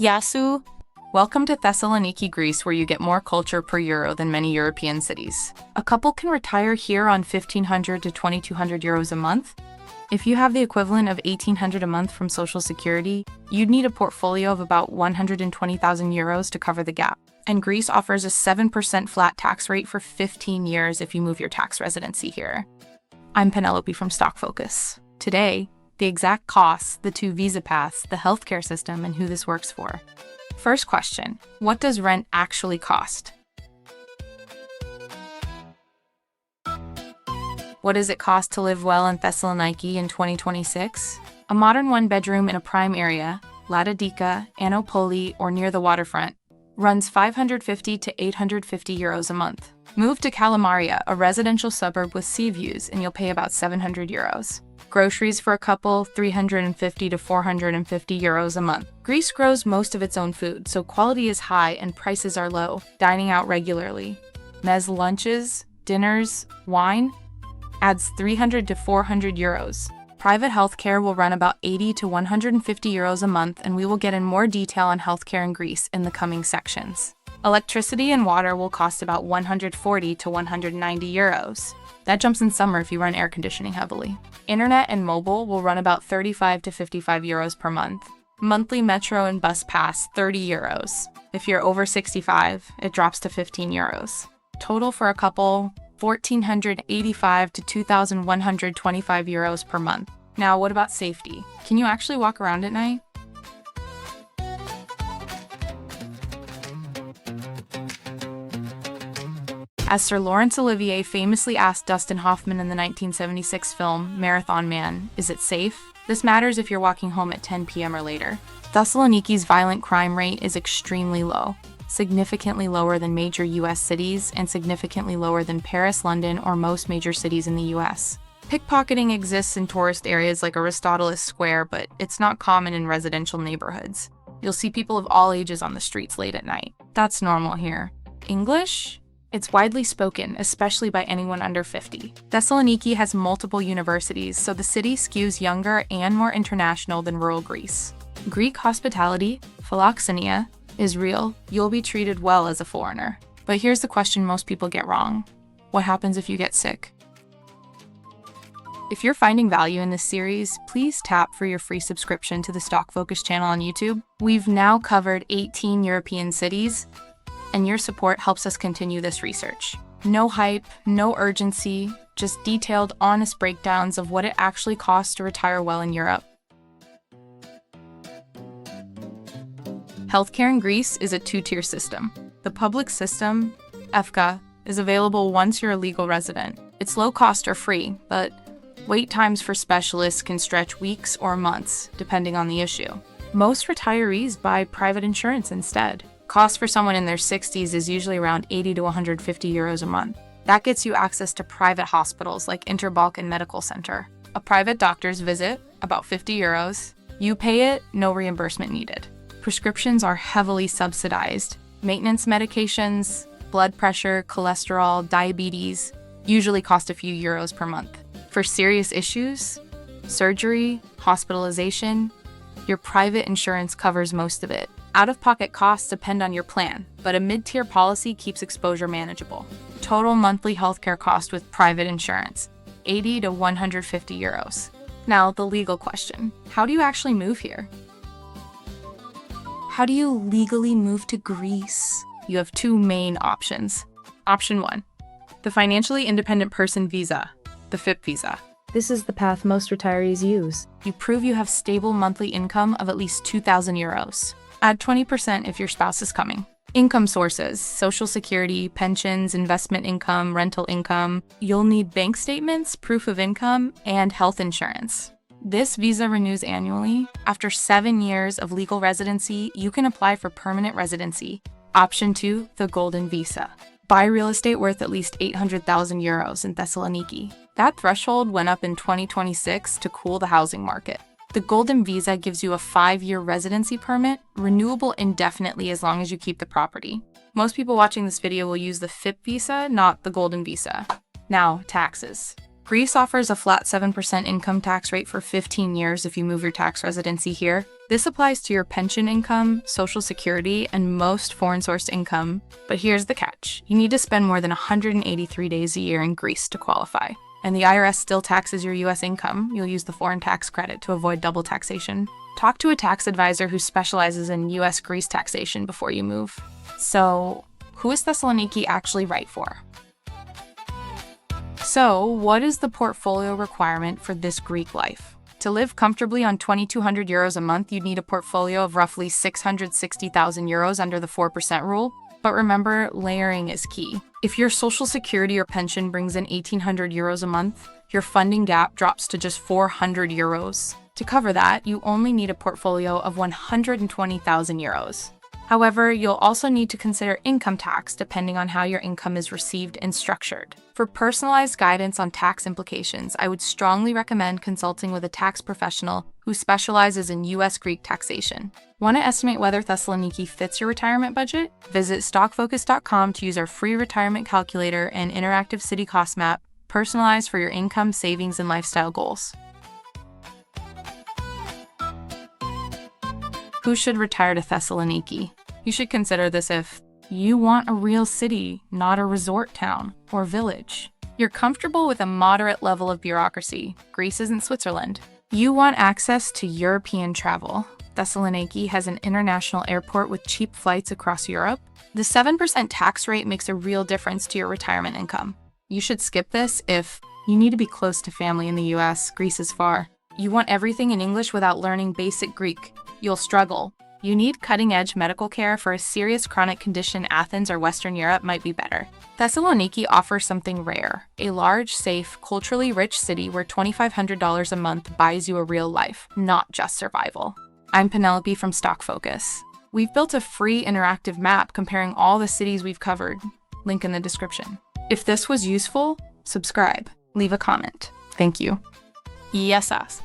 Yasu! Welcome to Thessaloniki, Greece, where you get more culture per euro than many European cities. A couple can retire here on 1,500 to 2,200 euros a month. If you have the equivalent of 1,800 a month from Social Security, you'd need a portfolio of about 120,000 euros to cover the gap. And Greece offers a 7% flat tax rate for 15 years if you move your tax residency here. I'm Penelope from StockFocus. Today, the exact costs, the two visa paths, the healthcare system, and who this works for. First question, what does rent actually cost? What does it cost to live well in Thessaloniki in 2026? A modern one-bedroom in a prime area, Ladadika, Anopoli, or near the waterfront, runs 550 to 850 euros a month. Move to Kalamaria, a residential suburb with sea views, and you'll pay about 700 euros. Groceries for a couple, 350 to 450 euros a month. Greece grows most of its own food, so quality is high and prices are low. Dining out regularly. Mezz lunches, dinners, wine adds 300 to 400 euros. Private healthcare will run about 80 to 150 euros a month, and we will get in more detail on healthcare in Greece in the coming sections. Electricity and water will cost about 140 to 190 euros. That jumps in summer if you run air conditioning heavily. Internet and mobile will run about 35 to 55 euros per month. Monthly metro and bus pass, 30 euros. If you're over 65, it drops to 15 euros. Total for a couple, 1,485 to 2,125 euros per month. Now, what about safety? Can you actually walk around at night? As Sir Laurence Olivier famously asked Dustin Hoffman in the 1976 film Marathon Man, is it safe? This matters if you're walking home at 10 p.m. or later. Thessaloniki's violent crime rate is extremely low, significantly lower than major U.S. cities and significantly lower than Paris, London, or most major cities in the U.S. Pickpocketing exists in tourist areas like Aristoteles Square, but it's not common in residential neighborhoods. You'll see people of all ages on the streets late at night. That's normal here. English? It's widely spoken, especially by anyone under 50. Thessaloniki has multiple universities, so the city skews younger and more international than rural Greece. Greek hospitality, philoxenia, is real. You'll be treated well as a foreigner. But here's the question most people get wrong. What happens if you get sick? If you're finding value in this series, please tap for your free subscription to the StockFocus channel on YouTube. We've now covered 18 European cities, and your support helps us continue this research. No hype, no urgency, just detailed, honest breakdowns of what it actually costs to retire well in Europe. Healthcare in Greece is a two-tier system. The public system, EFKA, is available once you're a legal resident. It's low cost or free, but wait times for specialists can stretch weeks or months, depending on the issue. Most retirees buy private insurance instead. Cost for someone in their 60s is usually around 80 to 150 euros a month. That gets you access to private hospitals like Interbalkan Medical Center. A private doctor's visit, about 50 euros. You pay it, no reimbursement needed. Prescriptions are heavily subsidized. Maintenance medications, blood pressure, cholesterol, diabetes, usually cost a few euros per month. For serious issues, surgery, hospitalization, your private insurance covers most of it. Out-of-pocket costs depend on your plan, but a mid-tier policy keeps exposure manageable. Total monthly healthcare cost with private insurance, 80 to 150 euros. Now, the legal question. How do you actually move here? How do you legally move to Greece? You have two main options. Option 1, the Financially Independent Person Visa, the FIP visa. This is the path most retirees use. You prove you have stable monthly income of at least 2,000 euros. Add 20% if your spouse is coming. Income sources, Social Security, pensions, investment income, rental income. You'll need bank statements, proof of income, and health insurance. This visa renews annually. After 7 years of legal residency, you can apply for permanent residency. Option 2, the Golden Visa. Buy real estate worth at least 800,000 euros in Thessaloniki. That threshold went up in 2026 to cool the housing market. The Golden Visa gives you a 5-year residency permit, renewable indefinitely as long as you keep the property. Most people watching this video will use the FIP visa, not the Golden Visa. Now, taxes. Greece offers a flat 7% income tax rate for 15 years if you move your tax residency here. This applies to your pension income, social security, and most foreign-sourced income. But here's the catch. You need to spend more than 183 days a year in Greece to qualify. And the IRS still taxes your US income. You'll use the foreign tax credit to avoid double taxation. Talk to a tax advisor who specializes in US-Greece taxation before you move. So, who is Thessaloniki actually right for? So, what is the portfolio requirement for this Greek life? To live comfortably on 2,200 euros a month, you'd need a portfolio of roughly 660,000 euros under the 4% rule. But remember, layering is key. If your social security or pension brings in 1,800 euros a month, your funding gap drops to just 400 euros. To cover that, you only need a portfolio of 120,000 euros. However, you'll also need to consider income tax depending on how your income is received and structured. For personalized guidance on tax implications, I would strongly recommend consulting with a tax professional who specializes in US Greek taxation. Want to estimate whether Thessaloniki fits your retirement budget? Visit StockFocus.com to use our free retirement calculator and interactive city cost map, personalized for your income, savings, and lifestyle goals. Who should retire to Thessaloniki? You should consider this if you want a real city, not a resort town or village. You're comfortable with a moderate level of bureaucracy. Greece isn't Switzerland. You want access to European travel. Thessaloniki has an international airport with cheap flights across Europe. The 7% tax rate makes a real difference to your retirement income. You should skip this if you need to be close to family in the US. Greece is far. You want everything in English without learning basic Greek. You'll struggle. You need cutting-edge medical care for a serious chronic condition. Athens or Western Europe might be better. Thessaloniki offers something rare, a large, safe, culturally rich city where $2,500 a month buys you a real life, not just survival. I'm Penelope from StockFocus. We've built a free interactive map comparing all the cities we've covered. Link in the description. If this was useful, subscribe, leave a comment. Thank you. Yes, us.